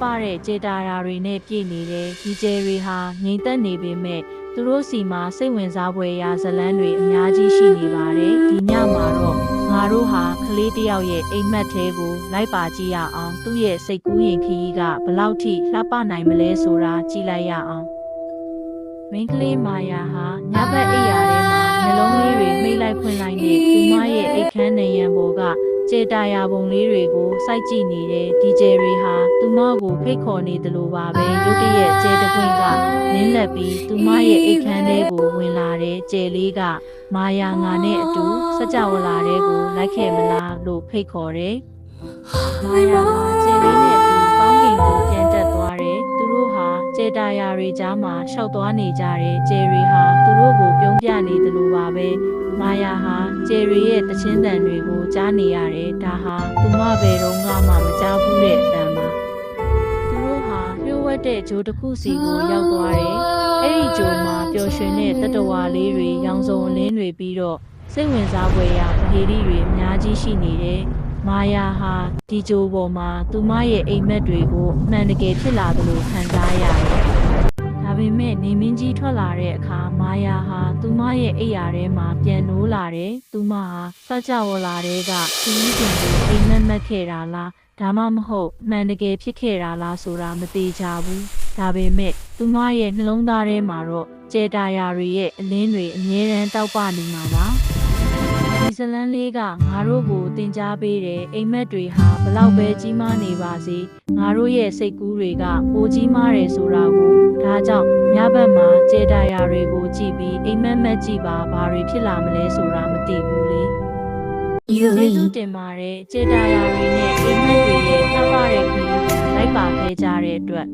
ပတဲ့ကြေတာရာတွေနဲ့ပြည့်နေတဲ့ဒီကျယ်တွေဟာငြိမ်သက်နေပေမဲ့သူတို့စီမှာစိတ်ဝင်စားဖွယ်ရာဇလန်းတွေအများကြီးရှိနေပါတယ်ဒီညမှာတော့ငါတို့ဟာကလေးတယောက်ရဲ့အိမ်မက်သေးကိုလိုက်ပါကြည့်ရအောင်သူ့ရဲ့စိတ်ကူးရင်ခရီးကဘလောက်ထိလှပနိုင်မလဲဆိုတာကြည့်လိုက်ရအောင်မင်းကလေးမာယာဟာညဘက်အိပ်ရာထဲမှာနှလုံးလေးတွေမိတ်လိုက်ဖွင့်လိုက်နေသူမရဲ့အိတ်ခမ်းနေရန်ပေါ်ကကြေတာယာပုံလေးတွေကိုစိုက်ကြည့်နေတဲ့ဒီကျယ်တွေဟာသူမကိုဖိတ်ခေါ်နေတယ်လို့ပါပဲရုတ်တရက်ကျယ်တပွင့်ကနင်းလက်ပြီးသူမရဲ့အိတ်ခမ်းထဲကိုဝင်လာတဲ့ကျယ်လေးကမာယာငါနဲ့အတူစကြဝဠာတွေကိုလိုက်ခဲ့မလားလို့ဖိတ်ခေါ်တယ်မာယာဟာကျယ်လေးနဲ့အတူကောင်းကင်ကိုပြန်တက်သွားတယ်သူတို့ဟာကြေတာယာတွေကြားမှာရှောက်သွားနေကြတဲ့ကျယ်တွေဟာသူတို့ကိုပြုံးပြနေတယ်လို့ပါပဲမာယာဟာကျယ်ရီရဲ့တခြင်းတန်တွေကိုကြားနေရတယ်ဒါဟာသူမဘယ်တော့မှမကြားဘူးတဲ့အတန်ပါသူတို့ဟာလျှို့ဝှက်တဲ့ဂျိုးတစ်ခုစီကိုရောက်သွားတယ်အဲ့ဒီဂျိုးမှာပျော်ရွှင်တဲ့တတဝါလေးတွေရောင်စုံအလင်းတွေပြီးတော့စိတ်ဝင်စားဖွယ်ရာပဟေရီတွေအများကြီးရှိနေတယ်မာယာဟာဒီဂျိုးပေါ်မှာသူမရဲ့အိမ်မက်တွေကိုအမှန်တကယ်ဖြစ်လာသလိုခံစားရတယ်ဒါပေမဲ့နေမင်းကြီးထွက်လာတဲ့အခါမာယာဟာသူမရဲ့အိပ်ယာထဲမှာပြန်နိုးလာတယ်။သူမဟာစကြဝဠာတွေကသူ့ရှင်ကိုအိမ်မက်မက်ခဲ့တာလားဒါမှမဟုတ်မှန်တကယ်ဖြစ်ခဲ့တာလားဆိုတာမသိကြဘူး။ဒါပေမဲ့သူမရဲ့နှလုံးသားထဲမှာတော့ကြေတာယာတွေရဲ့အလင်းတွေအမြဲတမ်းတောက်ပနေမှာပါ။ဒီဇလန်းလေးကငါတို့ကိုသင်ကြားပေးတဲ့အိမ်မက်တွေဟာဘလောက်ပဲကြီးမားနေပါစေငါတို့ရဲ့စိတ်ကူးတွေကပိုကြီးမားတယ်ဆိုတာကိုဒါကြောင့်ညဘက်မှာကြေတာယာတွေကိုကြည့်ပြီးအိမ်မက်မက်ကြည့်ပါဘာတွေဖြစ်လာမလဲဆိုတာမသိဘူးလေကျေးဇူးတင်ပါတယ်ကြေတာယာတွေနဲ့အိမ်မက်တွေရဲ့လှပတဲ့ခရီးလိုက်ပါခဲ့ကြတဲ့အတွက်